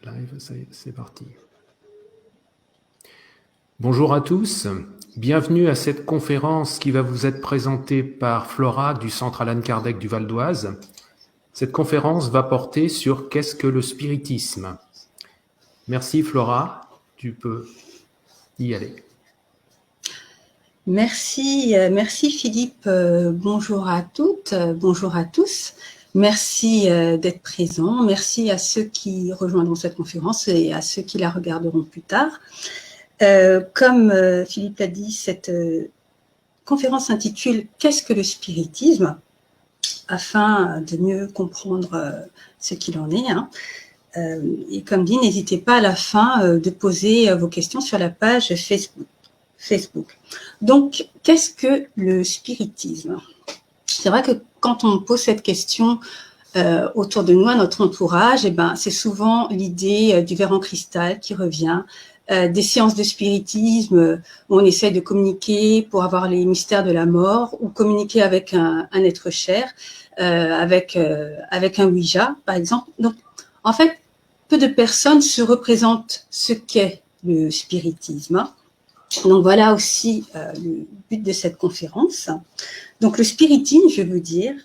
Live, c'est parti. Bonjour à tous, bienvenue à cette conférence qui va vous être présentée par Flora du Centre Alan Kardec du Val d'Oise. Cette conférence va porter sur qu'est-ce que le spiritisme. Merci Flora, tu peux y aller. Merci Philippe, bonjour à toutes, bonjour à tous. Merci d'être présents, merci à ceux qui rejoindront cette conférence et à ceux qui la regarderont plus tard. Comme Philippe l'a dit, cette conférence s'intitule « Qu'est-ce que le spiritisme ?» afin de mieux comprendre ce qu'il en est. Et comme dit, n'hésitez pas à la fin de poser vos questions sur la page Facebook. Donc, qu'est-ce que le spiritisme? C'est vrai que quand on pose cette question autour de nous, à notre entourage, c'est souvent l'idée du verre en cristal qui revient, des séances de spiritisme où on essaie de communiquer pour avoir les mystères de la mort ou communiquer avec un être cher, avec un Ouija, par exemple. Donc, en fait, peu de personnes se représentent ce qu'est le spiritisme. Donc voilà aussi le but de cette conférence. Donc le spiritisme, je veux dire,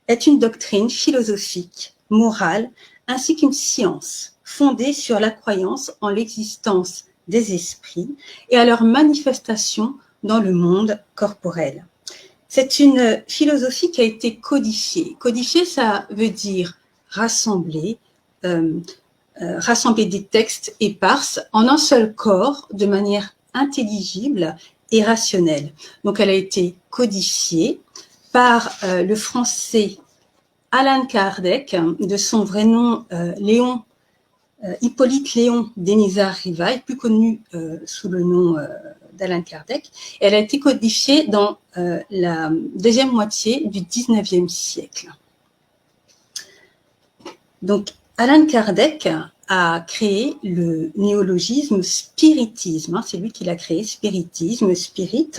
est une doctrine philosophique, morale, ainsi qu'une science fondée sur la croyance en l'existence des esprits et à leur manifestation dans le monde corporel. C'est une philosophie qui a été codifiée. Codifiée, ça veut dire rassembler, rassembler des textes épars en un seul corps de manière intelligible et rationnelle. Donc, elle a été codifiée par le français Alan Kardec, de son vrai nom Hippolyte Léon Denisard Rivail, plus connu sous le nom d'Alan Kardec. Elle a été codifiée dans la deuxième moitié du 19e siècle. Donc, Alan Kardec a créé le néologisme spiritisme, c'est lui qui l'a créé, spiritisme, spirit,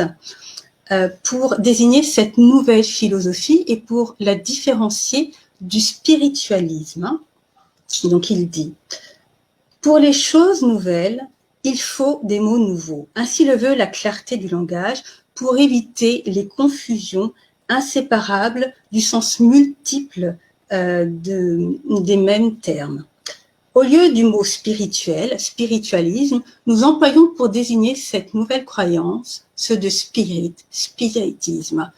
pour désigner cette nouvelle philosophie et pour la différencier du spiritualisme. Donc il dit, pour les choses nouvelles, il faut des mots nouveaux. Ainsi le veut la clarté du langage pour éviter les confusions inséparables du sens multiple des mêmes termes. Au lieu du mot spirituel, spiritualisme, nous employons pour désigner cette nouvelle croyance ceux de spirit, spiritisme,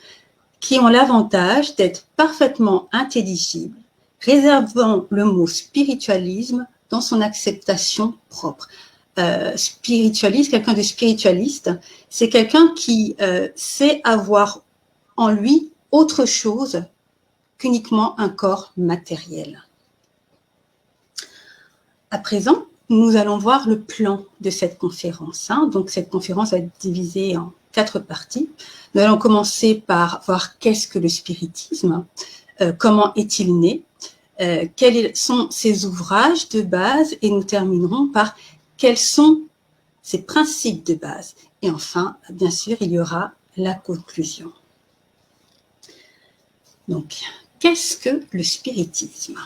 qui ont l'avantage d'être parfaitement intelligibles, réservant le mot spiritualisme dans son acceptation propre. Spiritualiste, quelqu'un de spiritualiste, c'est quelqu'un qui sait avoir en lui autre chose qu'uniquement un corps matériel. À présent, nous allons voir le plan de cette conférence. Donc, cette conférence va être divisée en 4 parties. Nous allons commencer par voir qu'est-ce que le spiritisme, comment est-il né, quels sont ses ouvrages de base, et nous terminerons par quels sont ses principes de base. Et enfin, bien sûr, il y aura la conclusion. Donc, qu'est-ce que le spiritisme ?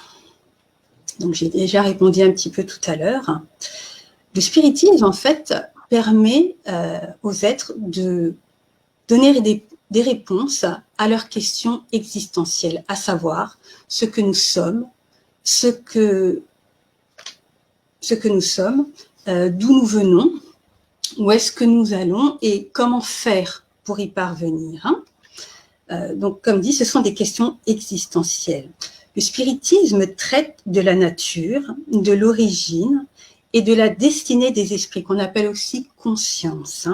Donc, j'ai déjà répondu un petit peu tout à l'heure. Le spiritisme, en fait, permet aux êtres de donner des réponses à leurs questions existentielles, à savoir ce que nous sommes, d'où nous venons, où est-ce que nous allons et comment faire pour y parvenir. Donc, comme dit, ce sont des questions existentielles. Le spiritisme traite de la nature, de l'origine et de la destinée des esprits, qu'on appelle aussi conscience,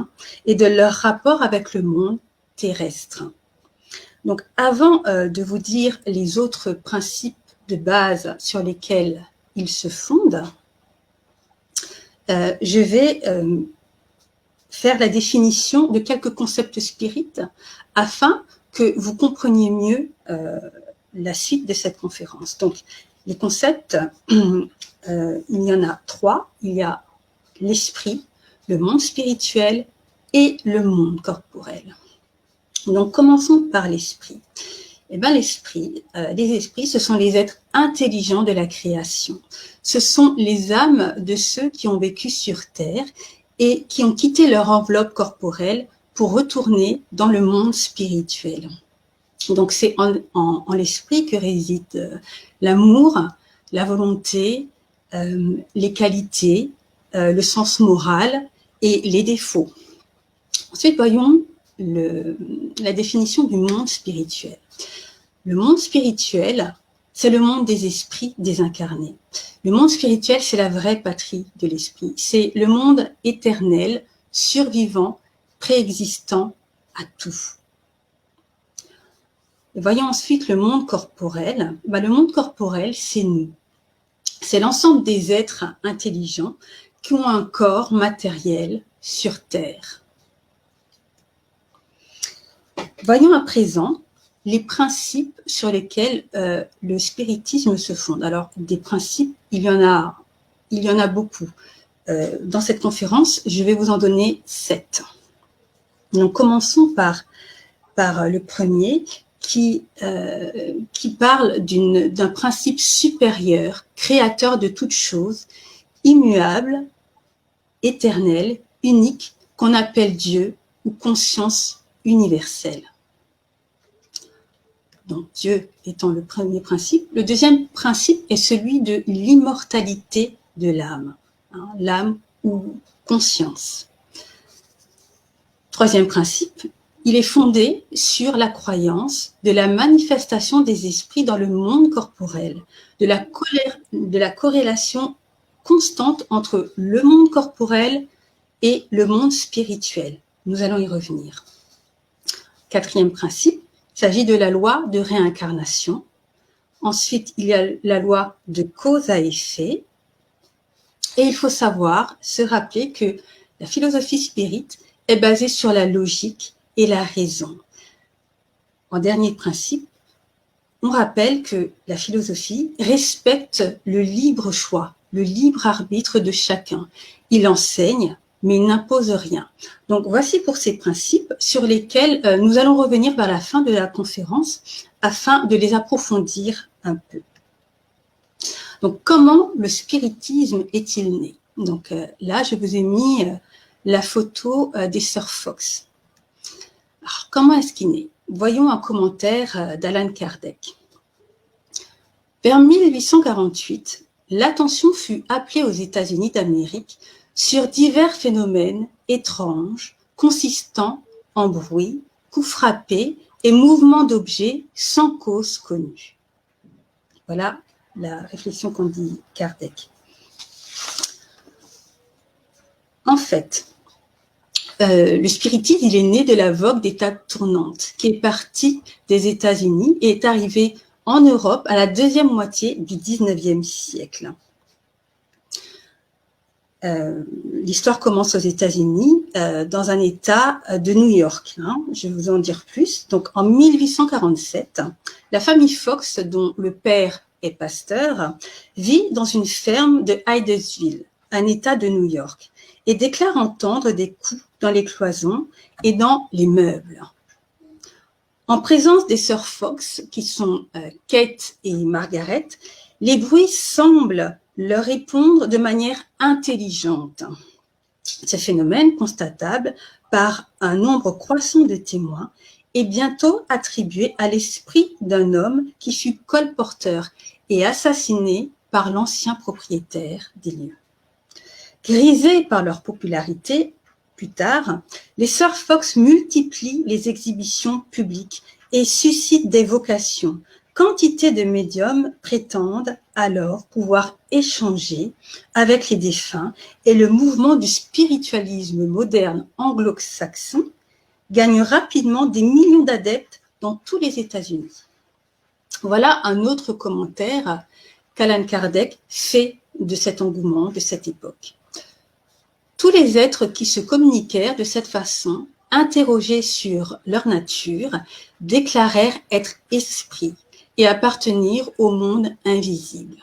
et de leur rapport avec le monde terrestre. Donc, avant de vous dire les autres principes de base sur lesquels ils se fondent, je vais faire la définition de quelques concepts spirites afin que vous compreniez mieux la suite de cette conférence. Donc, les concepts, il y en a 3. Il y a l'esprit, le monde spirituel et le monde corporel. Donc, commençons par l'esprit. Eh bien, les esprits, ce sont les êtres intelligents de la création. Ce sont les âmes de ceux qui ont vécu sur Terre et qui ont quitté leur enveloppe corporelle pour retourner dans le monde spirituel. Donc, c'est en l'esprit que réside l'amour, la volonté, les qualités, le sens moral et les défauts. Ensuite, voyons la définition du monde spirituel. Le monde spirituel, c'est le monde des esprits désincarnés. Le monde spirituel, c'est la vraie patrie de l'esprit. C'est le monde éternel, survivant, préexistant à tout. Et voyons ensuite le monde corporel. Le monde corporel, c'est nous. C'est l'ensemble des êtres intelligents qui ont un corps matériel sur Terre. Voyons à présent les principes sur lesquels le spiritisme se fonde. Alors, des principes, il y en a beaucoup. Dans cette conférence, je vais vous en donner 7. Donc, commençons par le premier qui parle d'un principe supérieur, créateur de toutes choses, immuable, éternel, unique, qu'on appelle Dieu ou conscience universelle. Donc, Dieu étant le premier principe. Le deuxième principe est celui de l'immortalité de l'âme, l'âme ou conscience. Troisième principe, il est fondé sur la croyance de la manifestation des esprits dans le monde corporel, de la corrélation constante entre le monde corporel et le monde spirituel. Nous allons y revenir. Quatrième principe, il s'agit de la loi de réincarnation. Ensuite, il y a la loi de cause à effet. Et il faut se rappeler que la philosophie spirite est basée sur la logique et la raison. En dernier principe, on rappelle que la philosophie respecte le libre choix, le libre arbitre de chacun. Il enseigne, mais il n'impose rien. Donc, voici pour ces principes sur lesquels nous allons revenir vers la fin de la conférence afin de les approfondir un peu. Donc, comment le spiritisme est-il né? Donc, là, je vous ai mis la photo des sœurs Fox. Alors, comment est-ce qu'il naît? Voyons un commentaire d'Alan Kardec. Vers 1848, l'attention fut appelée aux États-Unis d'Amérique sur divers phénomènes étranges consistant en bruit, coups frappés et mouvements d'objets sans cause connue. Voilà la réflexion qu'en dit Kardec. En fait, le spiritisme, il est né de la vogue des tables tournantes qui est partie des États-Unis et est arrivée en Europe à la deuxième moitié du 19e siècle. L'histoire commence aux États-Unis, dans un État de New York. Je vais vous en dire plus. Donc, en 1847, la famille Fox, dont le père est pasteur, vit dans une ferme de Hydesville, un État de New York, et déclare entendre des coups dans les cloisons et dans les meubles. En présence des sœurs Fox, qui sont Kate et Margaret, les bruits semblent leur répondre de manière intelligente. Ce phénomène, constatable par un nombre croissant de témoins, est bientôt attribué à l'esprit d'un homme qui fut colporteur et assassiné par l'ancien propriétaire des lieux. Grisés par leur popularité, plus tard, les sœurs Fox multiplient les exhibitions publiques et suscitent des vocations. Quantité de médiums prétendent alors pouvoir échanger avec les défunts et le mouvement du spiritualisme moderne anglo-saxon gagne rapidement des millions d'adeptes dans tous les États-Unis. Voilà un autre commentaire qu'Alan Kardec fait de cet engouement, de cette époque. Tous les êtres qui se communiquèrent de cette façon, interrogés sur leur nature, déclarèrent être esprits et appartenir au monde invisible.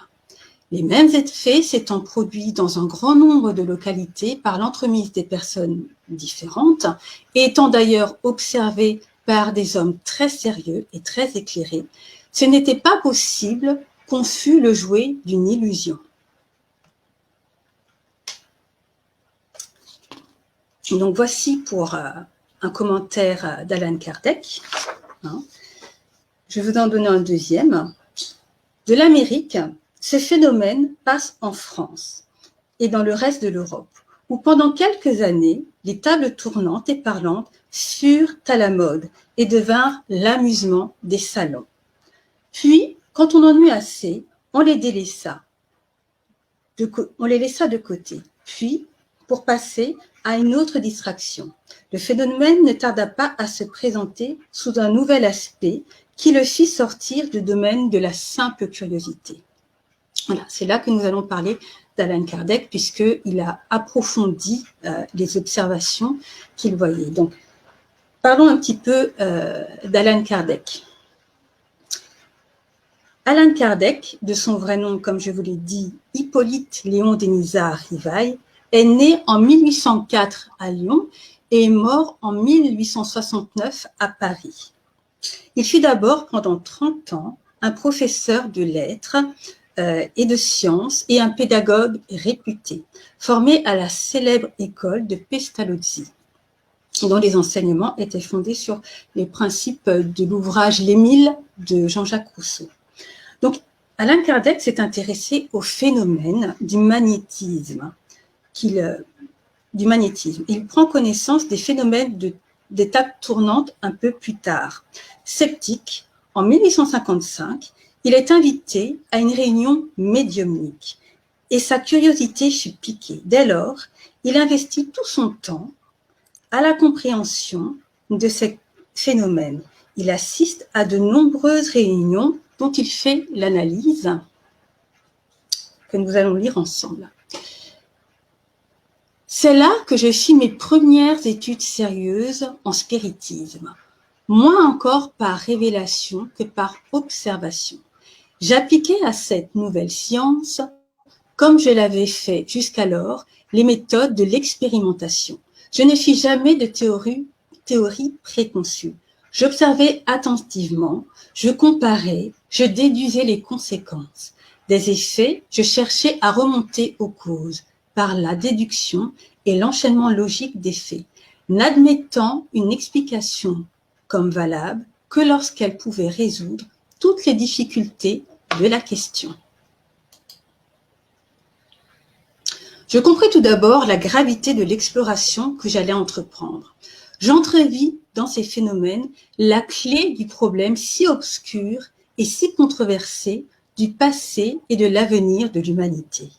Les mêmes effets s'étant produits dans un grand nombre de localités par l'entremise des personnes différentes, et étant d'ailleurs observés par des hommes très sérieux et très éclairés, ce n'était pas possible qu'on fût le jouet d'une illusion. Donc voici pour un commentaire d'Alan Kardec. Je vais vous en donner un deuxième. De l'Amérique, ce phénomène passe en France et dans le reste de l'Europe, où pendant quelques années, les tables tournantes et parlantes furent à la mode et devinrent l'amusement des salons. Puis, quand on en eut assez, on les laissa de côté. Puis, pour passer à une autre distraction, le phénomène ne tarda pas à se présenter sous un nouvel aspect qui le fit sortir du domaine de la simple curiosité. Voilà, c'est là que nous allons parler d'Alan Kardec, puisqu'il a approfondi les observations qu'il voyait. Donc, parlons un petit peu d'Alan Kardec. Alan Kardec, de son vrai nom, comme je vous l'ai dit, Hippolyte Léon Denisard Rivail, est né en 1804 à Lyon et est mort en 1869 à Paris. Il fut d'abord, pendant 30 ans, un professeur de lettres et de sciences et un pédagogue réputé, formé à la célèbre école de Pestalozzi, dont les enseignements étaient fondés sur les principes de l'ouvrage L'Émile de Jean-Jacques Rousseau. Donc, Alan Kardec s'est intéressé au phénomène du magnétisme. Il prend connaissance des phénomènes des tables tournantes un peu plus tard. Sceptique, en 1855, il est invité à une réunion médiumnique et sa curiosité fut piquée. Dès lors, il investit tout son temps à la compréhension de ces phénomènes. Il assiste à de nombreuses réunions dont il fait l'analyse que nous allons lire ensemble. C'est là que je fis mes premières études sérieuses en spiritisme, moins encore par révélation que par observation. J'appliquai à cette nouvelle science, comme je l'avais fait jusqu'alors, les méthodes de l'expérimentation. Je ne fis jamais de théorie préconçue. J'observais attentivement, je comparais, je déduisais les conséquences. Des effets, je cherchais à remonter aux causes par la déduction et l'enchaînement logique des faits, n'admettant une explication comme valable que lorsqu'elle pouvait résoudre toutes les difficultés de la question. Je compris tout d'abord la gravité de l'exploration que j'allais entreprendre. J'entrevis dans ces phénomènes la clé du problème si obscur et si controversé du passé et de l'avenir de l'humanité.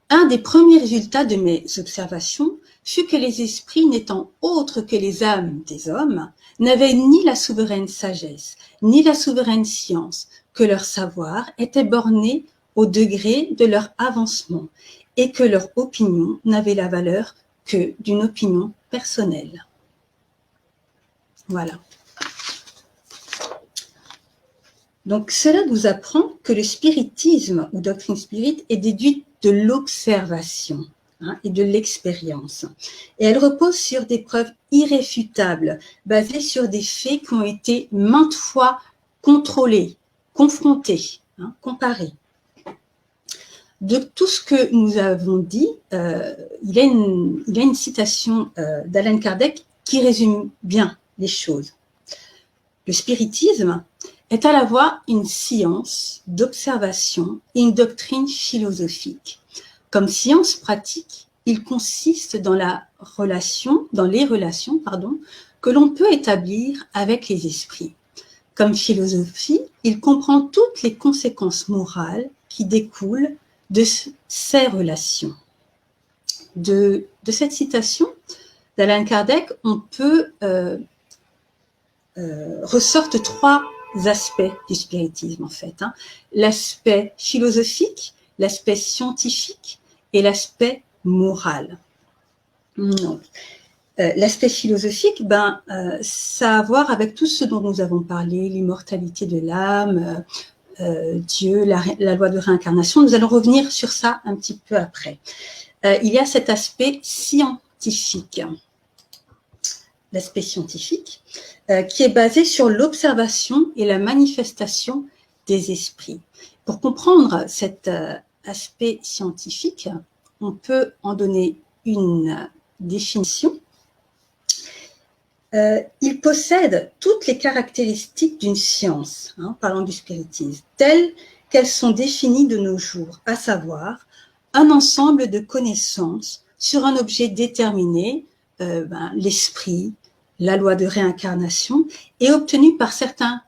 Un des premiers résultats de mes observations fut que les esprits n'étant autres que les âmes des hommes, n'avaient ni la souveraine sagesse, ni la souveraine science, que leur savoir était borné au degré de leur avancement et que leur opinion n'avait la valeur que d'une opinion personnelle. Voilà. Donc, cela nous apprend que le spiritisme ou doctrine spirite est déduite de l'observation et de l'expérience. Et elle repose sur des preuves irréfutables, basées sur des faits qui ont été maintes fois contrôlés, confrontés, comparés. De tout ce que nous avons dit, il y a une citation d'Alan Kardec qui résume bien les choses. Le spiritisme est à la fois une science d'observation et une doctrine philosophique. Comme science pratique, il consiste dans les relations, que l'on peut établir avec les esprits. Comme philosophie, il comprend toutes les conséquences morales qui découlent de ces relations. De cette citation d'Alan Kardec, on peut ressortent 3 aspects du spiritisme en fait. L'aspect philosophique, l'aspect scientifique et l'aspect moral. L'aspect philosophique, ça a à voir avec tout ce dont nous avons parlé, l'immortalité de l'âme, Dieu, la loi de réincarnation. Nous allons revenir sur ça un petit peu après. Il y a cet aspect scientifique. l'aspect scientifique, qui est basé sur l'observation et la manifestation des esprits. Pour comprendre cet aspect scientifique, on peut en donner une définition. Il possède toutes les caractéristiques d'une science, parlant du spiritisme, telles qu'elles sont définies de nos jours, à savoir un ensemble de connaissances sur un objet déterminé, l'esprit, la loi de réincarnation, et obtenu par certains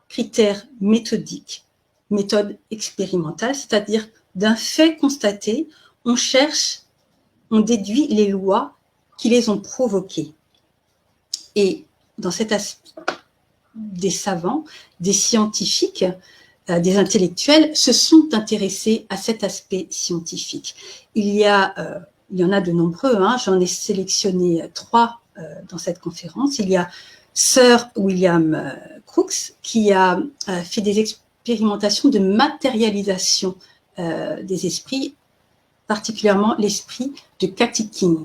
critères méthodiques, méthode expérimentale, c'est-à-dire d'un fait constaté, on cherche, on déduit les lois qui les ont provoquées. Et dans cet aspect, des savants, des scientifiques, des intellectuels se sont intéressés à cet aspect scientifique. Il y en a de nombreux, j'en ai sélectionné 3 dans cette conférence. Il y a Sir William Crookes qui a fait des expérimentations de matérialisation des esprits, particulièrement l'esprit de Cathy King.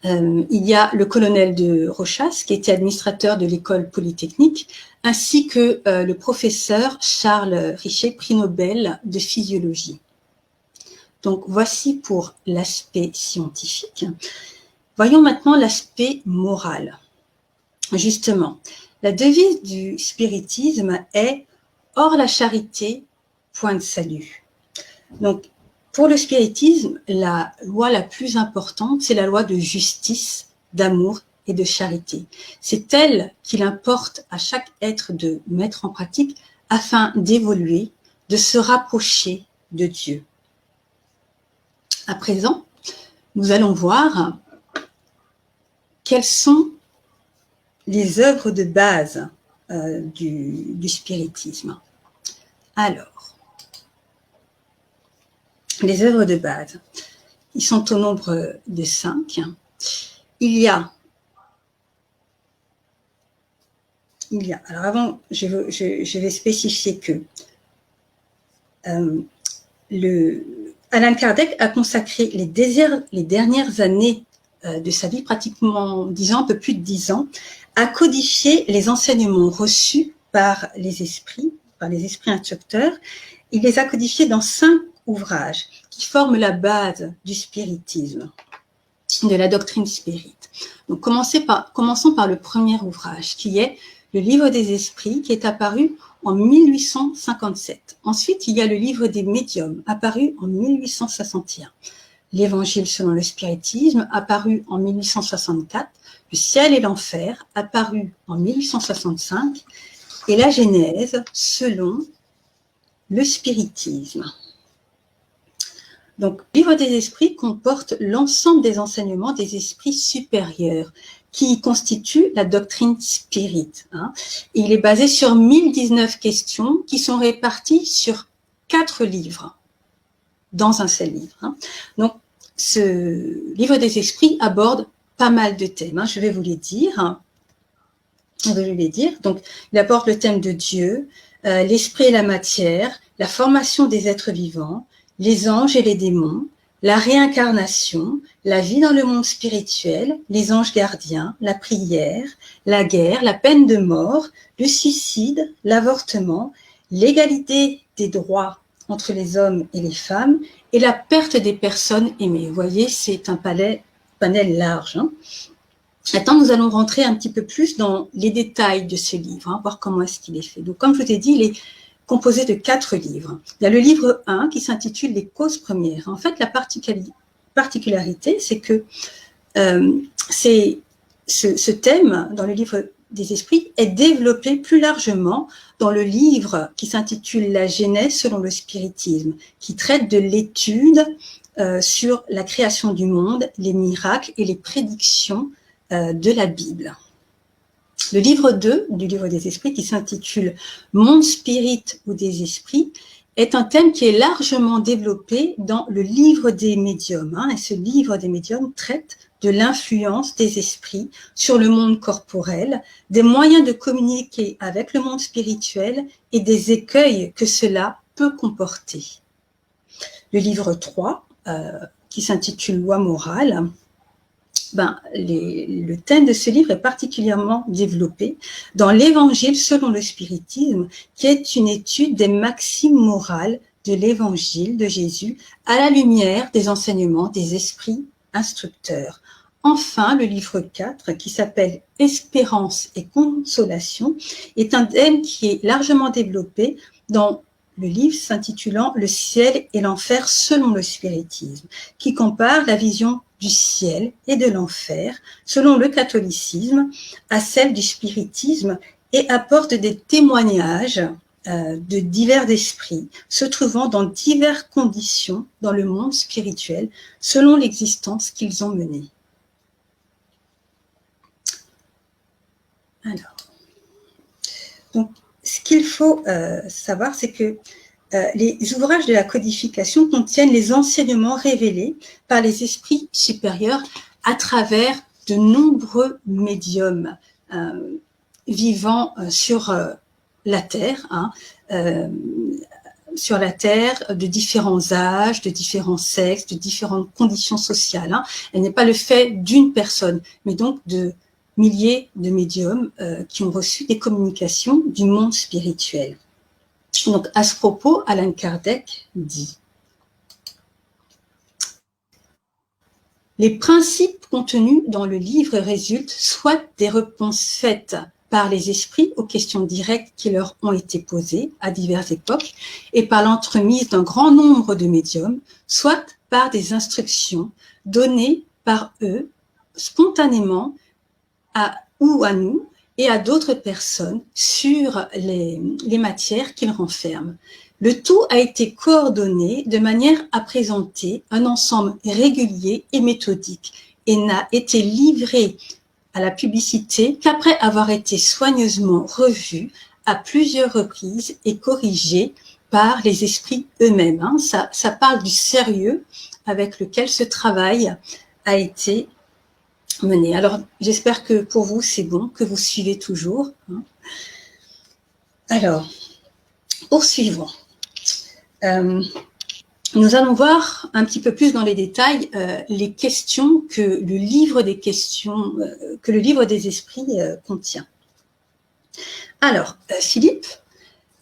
Il y a le colonel de Rochas, qui était administrateur de l'école polytechnique, ainsi que le professeur Charles Richet, prix Nobel de physiologie. Donc, voici pour l'aspect scientifique. Voyons maintenant l'aspect moral. Justement, la devise du spiritisme est « Hors la charité, point de salut ». Donc, pour le spiritisme, la loi la plus importante, c'est la loi de justice, d'amour et de charité. C'est elle qu'il importe à chaque être de mettre en pratique afin d'évoluer, de se rapprocher de Dieu. À présent, nous allons voir quelles sont les œuvres de base du spiritisme. Alors, les œuvres de base, ils sont au nombre de 5. Il y a, alors avant, je vais spécifier que Allan Kardec a consacré les dernières années de sa vie, pratiquement 10 ans, un peu plus de 10 ans, à codifier les enseignements reçus par les esprits instructeurs. Il les a codifiés dans 5 ouvrages qui forment la base du spiritisme, de la doctrine spirite. Donc, commençons par le premier ouvrage, qui est le Livre des Esprits, qui est apparu en 1857. Ensuite, il y a le Livre des Médiums, apparu en 1861. L'Évangile selon le spiritisme, apparu en 1864. Le Ciel et l'Enfer, apparu en 1865. Et la Genèse selon le spiritisme. Donc, le Livre des Esprits comporte l'ensemble des enseignements des esprits supérieurs qui constituent la doctrine spirite. Il est basé sur 1019 questions qui sont réparties sur 4 livres, dans un seul livre. Donc, ce Livre des Esprits aborde pas mal de thèmes. Je vais vous les dire. Donc, il aborde le thème de Dieu, l'esprit et la matière, la formation des êtres vivants, les anges et les démons, la réincarnation, la vie dans le monde spirituel, les anges gardiens, la prière, la guerre, la peine de mort, le suicide, l'avortement, l'égalité des droits entre les hommes et les femmes et la perte des personnes aimées. Vous voyez, c'est un panel large. Maintenant, nous allons rentrer un petit peu plus dans les détails de ce livre, voir comment est-ce qu'il est fait. Donc, comme je vous ai dit, il est composé de 4 livres. Il y a le livre 1 qui s'intitule « Les causes premières ». En fait, la particularité, c'est que ce thème, dans le livre des esprits, est développé plus largement dans le livre qui s'intitule « La Genèse selon le spiritisme », qui traite de l'étude sur la création du monde, les miracles et les prédictions de la Bible. Le livre 2 du livre des esprits, qui s'intitule « Monde spirit ou des esprits », est un thème qui est largement développé dans le livre des médiums. Et ce livre des médiums traite de l'influence des esprits sur le monde corporel, des moyens de communiquer avec le monde spirituel et des écueils que cela peut comporter. Le livre 3, qui s'intitule « Loi morale », le thème de ce livre est particulièrement développé dans l'Évangile selon le spiritisme, qui est une étude des maximes morales de l'Évangile de Jésus à la lumière des enseignements des esprits instructeurs. Enfin, le livre 4, qui s'appelle « Espérance et consolation », est un thème qui est largement développé dans le livre s'intitulant « Le ciel et l'enfer selon le spiritisme », qui compare la vision du ciel et de l'enfer selon le catholicisme à celle du spiritisme et apporte des témoignages de divers esprits se trouvant dans diverses conditions dans le monde spirituel selon l'existence qu'ils ont menée. Alors, donc, ce qu'il faut savoir, c'est que les ouvrages de la codification contiennent les enseignements révélés par les esprits supérieurs à travers de nombreux médiums vivant sur la Terre, sur la Terre, de différents âges, de différents sexes, de différentes conditions sociales. Elle n'est pas le fait d'une personne, mais donc de milliers de médiums qui ont reçu des communications du monde spirituel. Donc, à ce propos, Allan Kardec dit « Les principes contenus dans le livre résultent soit des réponses faites par les esprits aux questions directes qui leur ont été posées à diverses époques et par l'entremise d'un grand nombre de médiums, soit par des instructions données par eux spontanément à nous et à d'autres personnes sur les matières qu'ils renferment. Le tout a été coordonné de manière à présenter un ensemble régulier et méthodique et n'a été livré à la publicité qu'après avoir été soigneusement revu à plusieurs reprises et corrigé par les esprits eux-mêmes. Ça parle du sérieux avec lequel ce travail a été mené. Alors, j'espère que pour vous, c'est bon, que vous suivez toujours. Alors, poursuivons. Nous allons voir un petit peu plus dans les détails les questions que le livre des questions, que le livre des esprits contient. Alors, Philippe,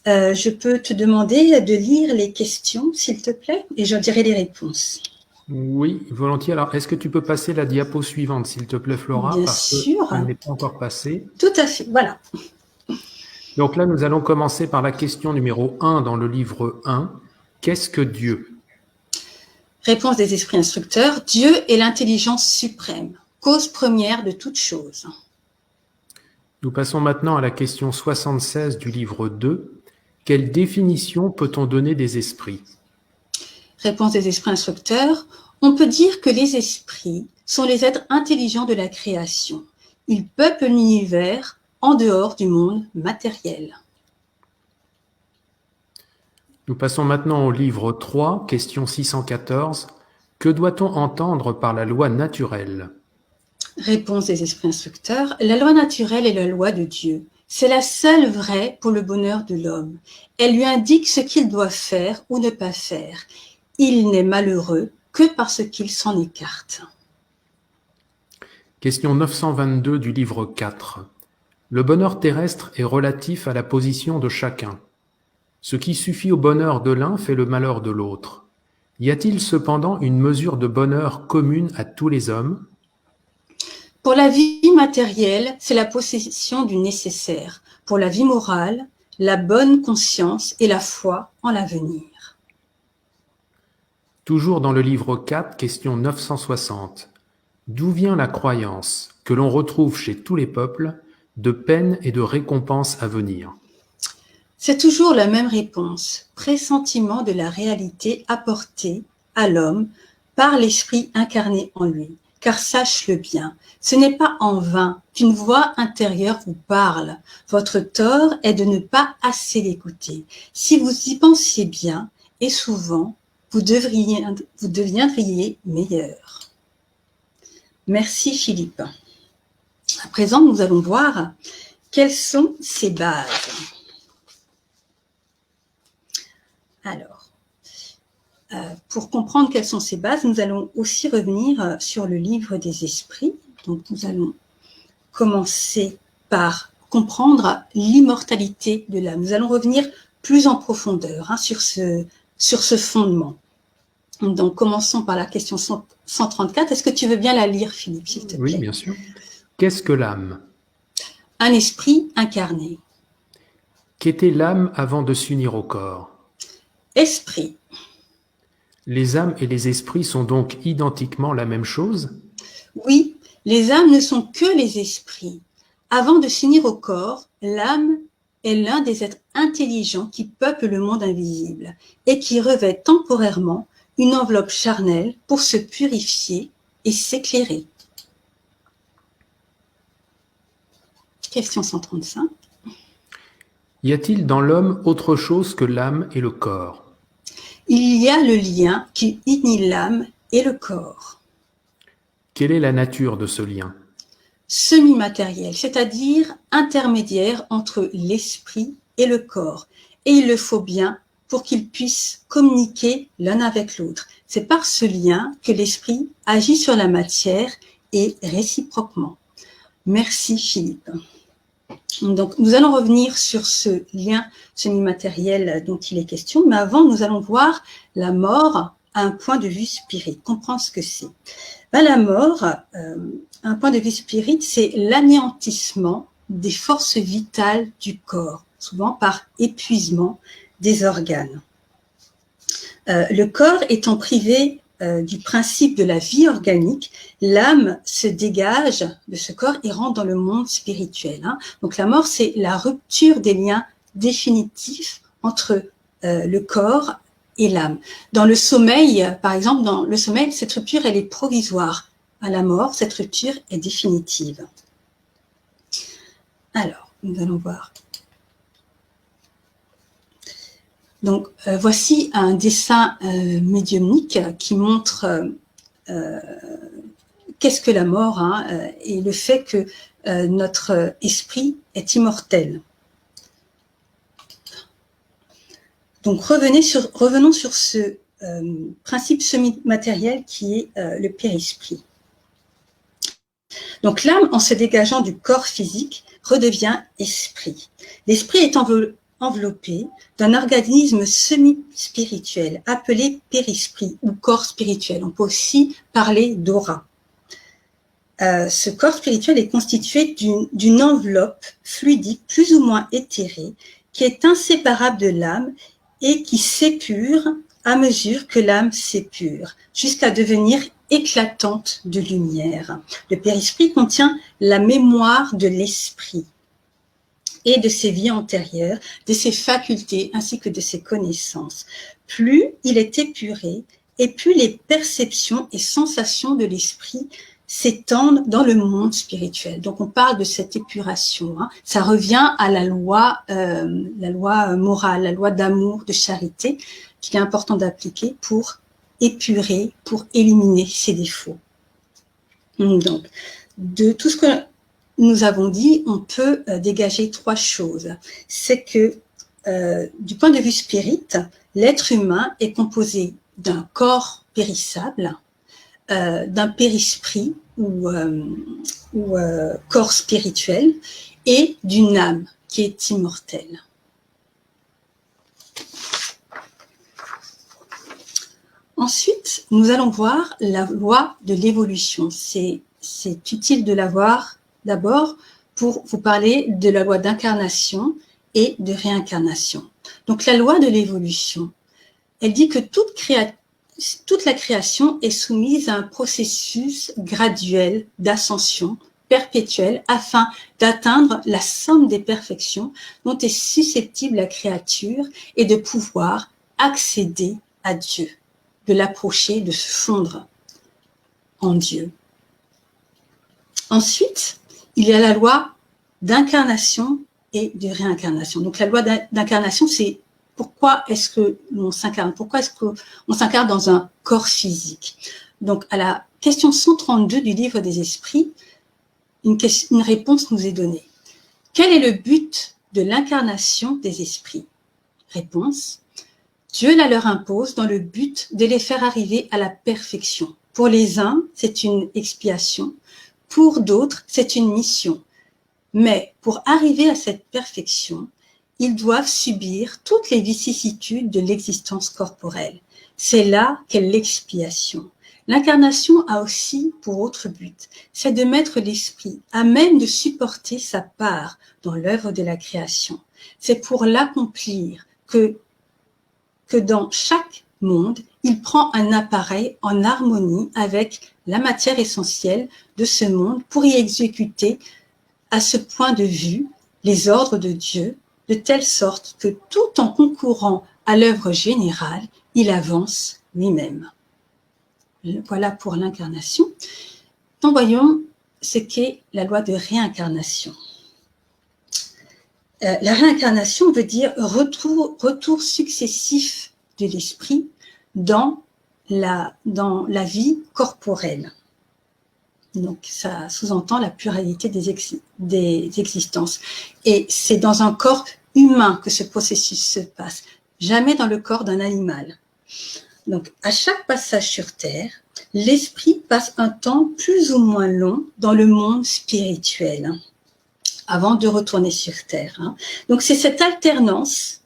je peux te demander de lire les questions, s'il te plaît, et je dirai les réponses. Oui, volontiers. Alors, est-ce que tu peux passer la diapo suivante, s'il te plaît, Flora? Bien parce sûr. qu'elle n'est pas encore passée. Tout à fait, voilà. Donc là, nous allons commencer par la question numéro 1 dans le livre 1. Qu'est-ce que Dieu? Réponse des esprits instructeurs. Dieu est l'intelligence suprême, cause première de toute chose. Nous passons maintenant à la question 76 du livre 2. Quelle définition peut-on donner des esprits? Réponse des esprits instructeurs. On peut dire que les esprits sont les êtres intelligents de la création. Ils peuplent l'univers en dehors du monde matériel. Nous passons maintenant au livre 3, question 614. Que doit-on entendre par la loi naturelle? Réponse des esprits instructeurs. La loi naturelle est la loi de Dieu. C'est la seule vraie pour le bonheur de l'homme. Elle lui indique ce qu'il doit faire ou ne pas faire. Il n'est malheureux que parce qu'il s'en écarte. Question 922 du livre 4. Le bonheur terrestre est relatif à la position de chacun. Ce qui suffit au bonheur de l'un fait le malheur de l'autre. Y a-t-il cependant une mesure de bonheur commune à tous les hommes? Pour la vie matérielle, c'est la possession du nécessaire. Pour la vie morale, la bonne conscience et la foi en l'avenir. Toujours dans le livre 4, question 960. D'où vient la croyance, que l'on retrouve chez tous les peuples, de peines et de récompenses à venir? C'est toujours la même réponse, pressentiment de la réalité apportée à l'homme par l'esprit incarné en lui. Car sache-le bien, ce n'est pas en vain qu'une voix intérieure vous parle. Votre tort est de ne pas assez l'écouter. Si vous y pensiez bien, et souvent, vous deviendriez meilleur. Merci Philippe. À présent, nous allons voir quelles sont ces bases. Alors, Pour comprendre quelles sont ces bases, nous allons aussi revenir sur le livre des esprits. Donc, nous allons commencer par comprendre l'immortalité de l'âme. Nous allons revenir plus en profondeur sur ce fondement. Donc, commençons par la question 134. Est-ce que tu veux bien la lire, Philippe, s'il te plaît? Oui, bien sûr. Qu'est-ce que l'âme? Un esprit incarné. Qu'était l'âme avant de s'unir au corps? Esprit. Les âmes et les esprits sont donc identiquement la même chose? Oui, les âmes ne sont que les esprits. Avant de s'unir au corps, l'âme est l'un des êtres intelligents qui peuplent le monde invisible et qui revêt temporairement une enveloppe charnelle pour se purifier et s'éclairer. Question 135. Y a-t-il dans l'homme autre chose que l'âme et le corps? Il y a le lien qui unit l'âme et le corps. Quelle est la nature de ce lien? Semi-matériel, c'est-à-dire intermédiaire entre l'esprit et le corps. Et il le faut bien pour qu'ils puissent communiquer l'un avec l'autre. C'est par ce lien que l'esprit agit sur la matière et réciproquement. Merci Philippe. Donc, nous allons revenir sur ce lien semi-matériel dont il est question, mais avant, nous allons voir la mort à un point de vue spirit, comprendre ce que c'est. La mort, un point de vue spirit, c'est l'anéantissement des forces vitales du corps, souvent par épuisement des organes. Le corps étant privé du principe de la vie organique, l'âme se dégage de ce corps et rentre dans le monde spirituel. Donc la mort, c'est la rupture des liens définitifs entre le corps et l'âme. Dans le sommeil, par exemple, dans le sommeil, cette rupture, elle est provisoire. À la mort, cette rupture est définitive. Alors, nous allons voir. Donc, voici un dessin médiumnique qui montre qu'est-ce que la mort et le fait que notre esprit est immortel. Donc, revenons sur ce principe semi-matériel qui est le périsprit. Donc, l'âme, en se dégageant du corps physique, redevient esprit. L'esprit est enveloppé d'un organisme semi-spirituel appelé périsprit ou corps spirituel. On peut aussi parler d'aura. Ce corps spirituel est constitué d'une enveloppe fluidique plus ou moins éthérée qui est inséparable de l'âme et qui s'épure à mesure que l'âme s'épure, jusqu'à devenir éclatante de lumière. Le périsprit contient la mémoire de l'esprit et de ses vies antérieures, de ses facultés ainsi que de ses connaissances. Plus il est épuré et plus les perceptions et sensations de l'esprit s'étendent dans le monde spirituel. Donc on parle de cette épuration. Ça revient à la loi morale, la loi d'amour, de charité, qu'il est important d'appliquer pour épurer, pour éliminer ses défauts. Donc, de tout ce que nous avons dit, on peut dégager trois choses. C'est que, du point de vue spirit, l'être humain est composé d'un corps périssable, d'un périsprit ou corps spirituel et d'une âme qui est immortelle. Ensuite, nous allons voir la loi de l'évolution. C'est utile de la voir d'abord pour vous parler de la loi d'incarnation et de réincarnation. Donc la loi de l'évolution, elle dit que toute la création est soumise à un processus graduel d'ascension perpétuelle afin d'atteindre la somme des perfections dont est susceptible la créature et de pouvoir accéder à Dieu, de l'approcher, de se fondre en Dieu. Ensuite, il y a la loi d'incarnation et de réincarnation. Donc la loi d'incarnation, c'est pourquoi est-ce que l'on s'incarne? Pourquoi est-ce qu'on s'incarne dans un corps physique? Donc, à la question 132 du livre des esprits, une réponse nous est donnée. Quel est le but de l'incarnation des esprits? Réponse. Dieu la leur impose dans le but de les faire arriver à la perfection. Pour les uns, c'est une expiation. Pour d'autres, c'est une mission. Mais pour arriver à cette perfection, ils doivent subir toutes les vicissitudes de l'existence corporelle. C'est là qu'est l'expiation. L'incarnation a aussi pour autre but, c'est de mettre l'esprit à même de supporter sa part dans l'œuvre de la création. C'est pour l'accomplir que dans chaque monde, il prend un appareil en harmonie avec la matière essentielle de ce monde pour y exécuter à ce point de vue les ordres de Dieu, de telle sorte que tout en concourant à l'œuvre générale, il avance lui-même. Voilà pour l'incarnation. Donc voyons ce qu'est la loi de réincarnation. La réincarnation veut dire retour successif de l'esprit dans la vie corporelle. Donc, ça sous-entend la pluralité des existences. Et c'est dans un corps humain que ce processus se passe, jamais dans le corps d'un animal. Donc, à chaque passage sur Terre, l'esprit passe un temps plus ou moins long dans le monde spirituel, avant de retourner sur Terre. Donc, c'est cette alternance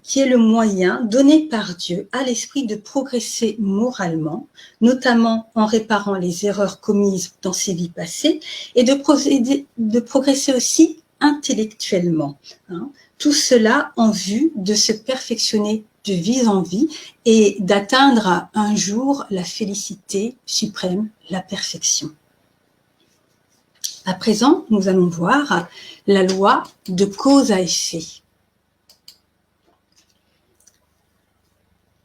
qui est le moyen donné par Dieu à l'esprit de progresser moralement, notamment en réparant les erreurs commises dans ses vies passées, et de progresser aussi intellectuellement. Tout cela en vue de se perfectionner de vie en vie et d'atteindre un jour la félicité suprême, la perfection. À présent, nous allons voir la loi de cause à effet.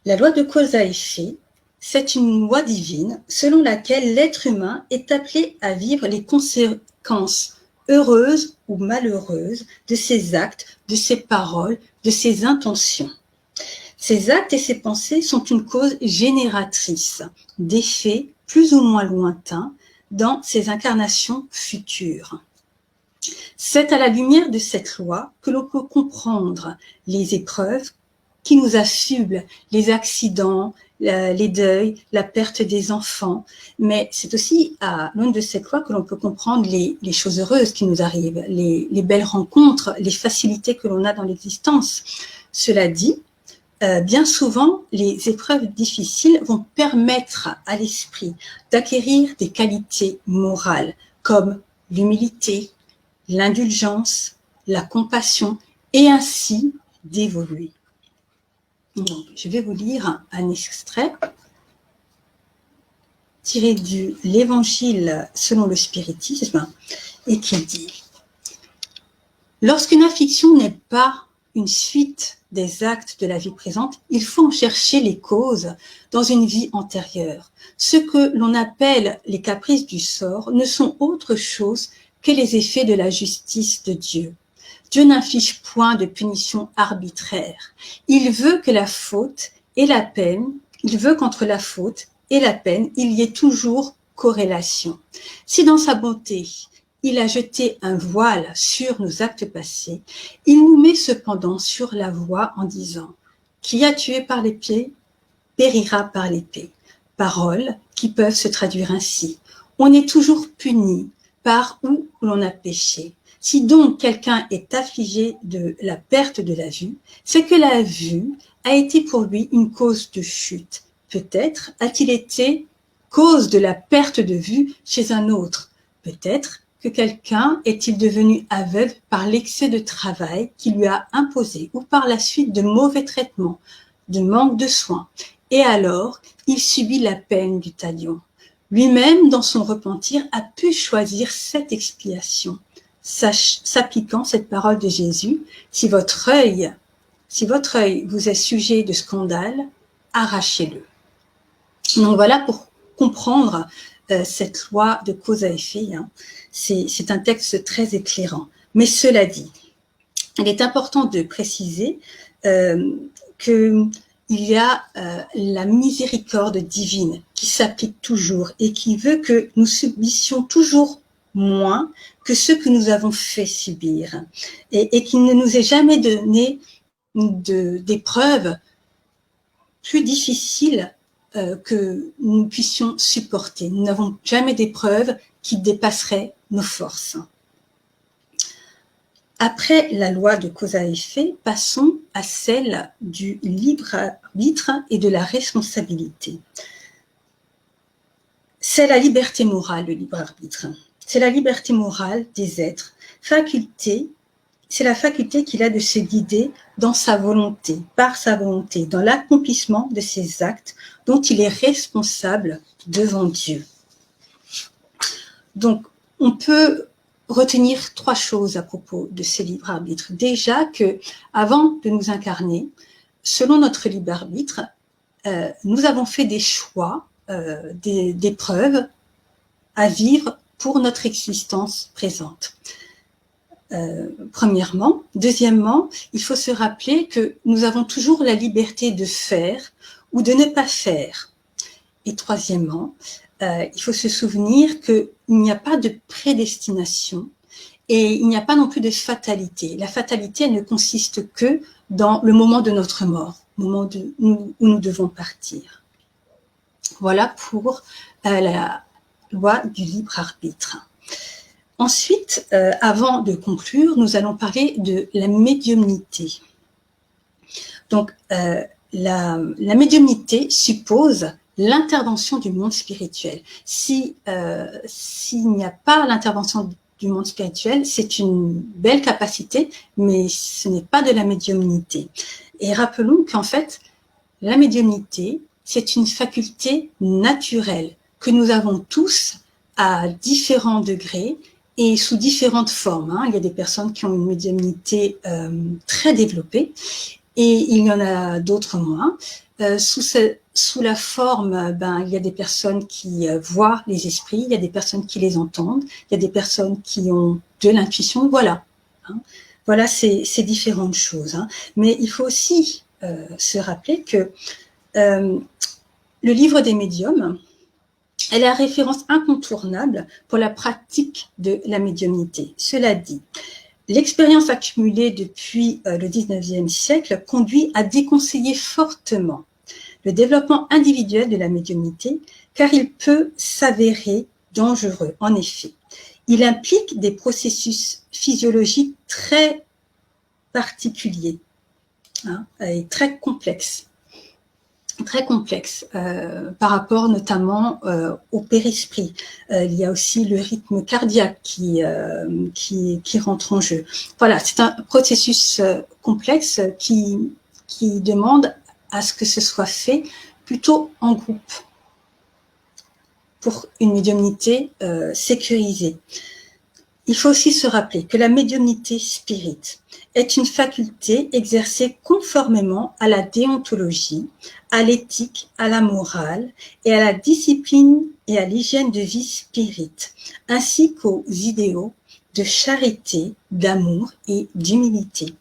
La loi de cause à effet, c'est une loi divine selon laquelle l'être humain est appelé à vivre les conséquences heureuses ou malheureuses de ses actes, de ses paroles, de ses intentions. Ces actes et ces pensées sont une cause génératrice d'effets plus ou moins lointains dans ses incarnations futures. C'est à la lumière de cette loi que l'on peut comprendre les épreuves qui nous affublent, les accidents, les deuils, la perte des enfants. Mais c'est aussi à l'aune de cette loi que l'on peut comprendre les choses heureuses qui nous arrivent, les belles rencontres, les facilités que l'on a dans l'existence. Cela dit, bien souvent, les épreuves difficiles vont permettre à l'esprit d'acquérir des qualités morales comme l'humilité, l'indulgence, la compassion et ainsi d'évoluer. Donc, je vais vous lire un extrait tiré de l'Évangile selon le spiritisme et qui dit « Lorsqu'une affliction n'est pas une suite des actes de la vie présente, il faut en chercher les causes dans une vie antérieure. Ce que l'on appelle les caprices du sort ne sont autre chose que les effets de la justice de Dieu. Dieu n'inflige point de punition arbitraire. Il veut que la faute et la peine, il veut qu'entre la faute et la peine, il y ait toujours corrélation. Si dans sa bonté, il a jeté un voile sur nos actes passés, il nous met cependant sur la voie en disant « Qui a tué par l'épée, périra par l'épée ». Paroles qui peuvent se traduire ainsi. On est toujours puni par où l'on a péché. Si donc quelqu'un est affligé de la perte de la vue, c'est que la vue a été pour lui une cause de chute. Peut-être a-t-il été cause de la perte de vue chez un autre. Peut-être que quelqu'un est-il devenu aveugle par l'excès de travail qui lui a imposé ou par la suite de mauvais traitements, de manque de soins. Et alors, il subit la peine du talion. Lui-même, dans son repentir, a pu choisir cette expiation. S'appliquant cette parole de Jésus, si votre œil vous est sujet de scandale, arrachez-le. Donc voilà pour comprendre cette loi de cause à effet. C'est un texte très éclairant. Mais cela dit, il est important de préciser qu'il y a la miséricorde divine qui s'applique toujours et qui veut que nous subissions toujours moins que ce que nous avons fait subir et qu'il ne nous est jamais donné d'épreuves plus difficile que nous puissions supporter. Nous n'avons jamais d'épreuve qui dépasserait nos forces. Après la loi de cause à effet, passons à celle du libre arbitre et de la responsabilité. C'est la liberté morale, le libre arbitre. C'est la liberté morale des êtres. C'est la faculté qu'il a de se guider dans sa volonté, par sa volonté, dans l'accomplissement de ses actes dont il est responsable devant Dieu. Donc, on peut retenir 3 choses à propos de ce libre arbitre. Déjà que, avant de nous incarner, selon notre libre arbitre, nous avons fait des choix, des preuves à vivre pour notre existence présente. Premièrement. Deuxièmement, il faut se rappeler que nous avons toujours la liberté de faire ou de ne pas faire. Et troisièmement, il faut se souvenir qu'il n'y a pas de prédestination et il n'y a pas non plus de fatalité. La fatalité, elle ne consiste que dans le moment de notre mort, le moment où nous devons partir. Voilà pour la loi du libre arbitre. Ensuite, avant de conclure, nous allons parler de la médiumnité. Donc, la médiumnité suppose l'intervention du monde spirituel. S'il n'y a pas l'intervention du monde spirituel, c'est une belle capacité, mais ce n'est pas de la médiumnité. Et rappelons qu'en fait, la médiumnité, c'est une faculté naturelle que nous avons tous à différents degrés et sous différentes formes. Il y a des personnes qui ont une médiumnité très développée et il y en a d'autres moins. Sous la forme, il y a des personnes qui voient les esprits, il y a des personnes qui les entendent, il y a des personnes qui ont de l'intuition, voilà. Voilà ces différentes choses. Mais il faut aussi se rappeler que le livre des médiums est la référence incontournable pour la pratique de la médiumnité. Cela dit, l'expérience accumulée depuis le 19e siècle conduit à déconseiller fortement le développement individuel de la médiumnité, car il peut s'avérer dangereux. En effet, il implique des processus physiologiques très particuliers et très complexes. Par rapport notamment au périsprit. Il y a aussi le rythme cardiaque qui rentre en jeu. Voilà, c'est un processus complexe qui demande à ce que ce soit fait plutôt en groupe pour une médiumnité sécurisée. Il faut aussi se rappeler que la médiumnité spirite est une faculté exercée conformément à la déontologie, à l'éthique, à la morale et à la discipline et à l'hygiène de vie spirite, ainsi qu'aux idéaux de charité, d'amour et d'humilité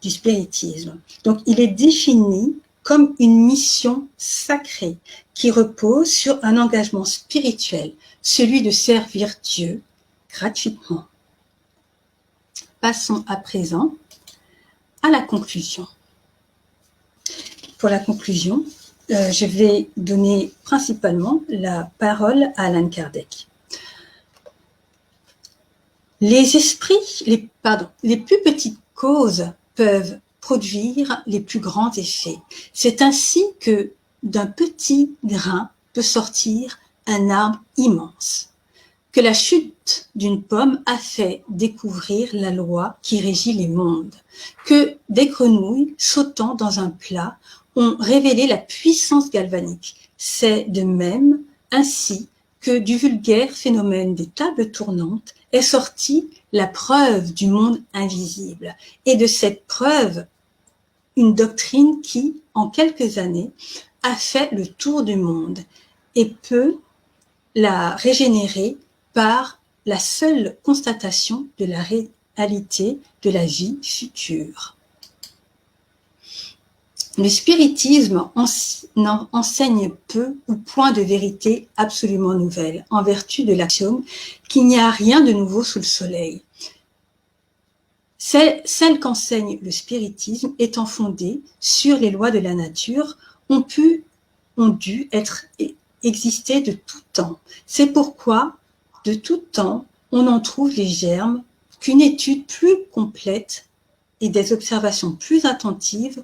du spiritisme. Donc, il est défini comme une mission sacrée qui repose sur un engagement spirituel, celui de servir Dieu gratuitement. Passons à présent à la conclusion. Pour la conclusion, je vais donner principalement la parole à Allan Kardec. Les esprits, les plus petites causes peuvent produire les plus grands effets. C'est ainsi que d'un petit grain peut sortir un arbre immense, que la chute d'une pomme a fait découvrir la loi qui régit les mondes, que des grenouilles sautant dans un plat ont révélé la puissance galvanique. C'est de même ainsi que du vulgaire phénomène des tables tournantes est sortie la preuve du monde invisible, et de cette preuve, une doctrine qui, en quelques années, a fait le tour du monde et peut la régénérer par la seule constatation de la réalité de la vie future. Le spiritisme enseigne peu ou point de vérité absolument nouvelle, en vertu de l'axiome qu'il n'y a rien de nouveau sous le soleil. Celle qu'enseigne le spiritisme étant fondée sur les lois de la nature, ont dû exister de tout temps. C'est pourquoi, de tout temps, on en trouve les germes qu'une étude plus complète et des observations plus attentives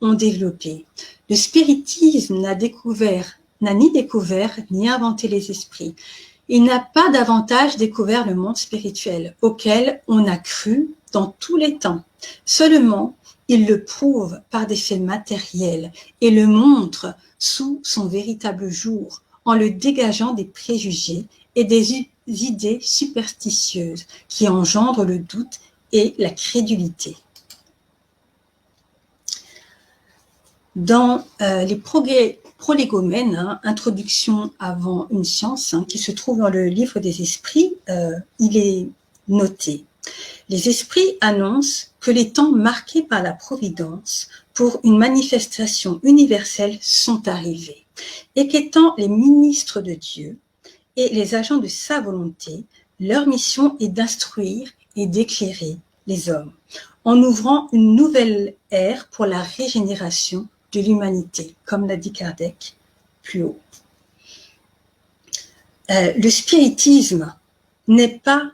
ont développé. Le spiritisme n'a ni découvert ni inventé les esprits. Il n'a pas davantage découvert le monde spirituel auquel on a cru dans tous les temps. Seulement, il le prouve par des faits matériels et le montre sous son véritable jour en le dégageant des préjugés et des idées superstitieuses qui engendrent le doute et la crédulité. Dans les prolégomènes, Introduction avant une science, qui se trouve dans le livre des esprits, il est noté: les esprits annoncent que les temps marqués par la providence pour une manifestation universelle sont arrivés, et qu'étant les ministres de Dieu et les agents de sa volonté, leur mission est d'instruire et d'éclairer les hommes, en ouvrant une nouvelle ère pour la régénération de l'humanité, comme l'a dit Kardec plus haut. Le spiritisme n'est pas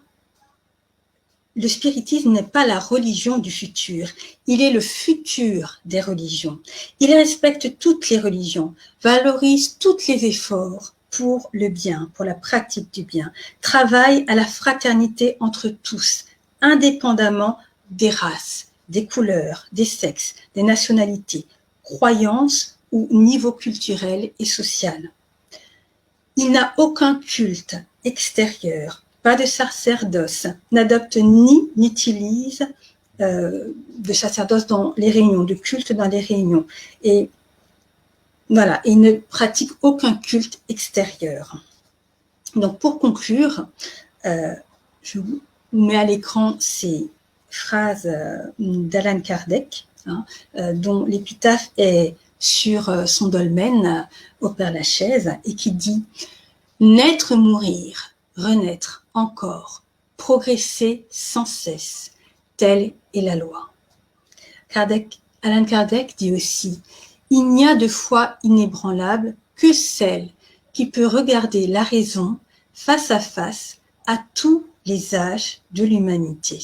la religion du futur, il est le futur des religions. Il respecte toutes les religions, valorise tous les efforts pour le bien, pour la pratique du bien, travaille à la fraternité entre tous, indépendamment des races, des couleurs, des sexes, des nationalités, croyances ou niveau culturel et social. Il n'a aucun culte extérieur, pas de sacerdoce, n'adopte ni n'utilise de sacerdoce dans les réunions, de culte dans les réunions. Et voilà, il ne pratique aucun culte extérieur. Donc pour conclure, je vous mets à l'écran ces phrases d'Alan Kardec, dont l'épitaphe est sur son dolmen au Père-Lachaise et qui dit « Naître, mourir, renaître encore, progresser sans cesse, telle est la loi. » Alan Kardec dit aussi « Il n'y a de foi inébranlable que celle qui peut regarder la raison face à tous les âges de l'humanité. »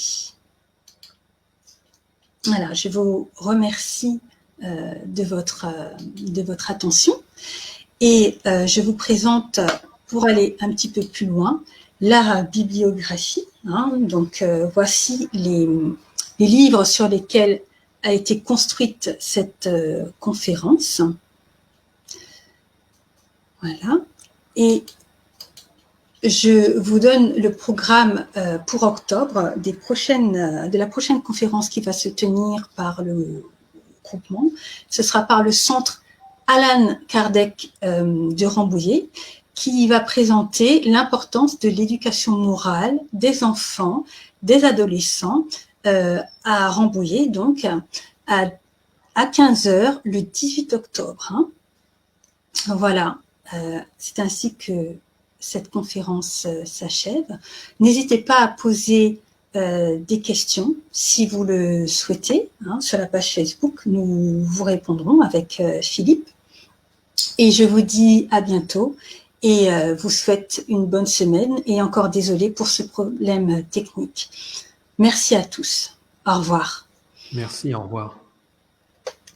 Voilà, je vous remercie de votre attention et je vous présente, pour aller un petit peu plus loin, la bibliographie. Donc voici les livres sur lesquels a été construite cette conférence. Voilà. Et je vous donne le programme pour octobre de la prochaine conférence qui va se tenir par le groupement. Ce sera par le centre Alan Kardec de Rambouillet, qui va présenter l'importance de l'éducation morale des enfants, des adolescents à Rambouillet, donc à 15h le 18 octobre. Voilà, c'est ainsi que cette conférence s'achève. N'hésitez pas à poser des questions si vous le souhaitez sur la page Facebook. Nous vous répondrons avec Philippe. Et je vous dis à bientôt et vous souhaite une bonne semaine et encore désolé pour ce problème technique. Merci à tous. Au revoir. Merci, au revoir.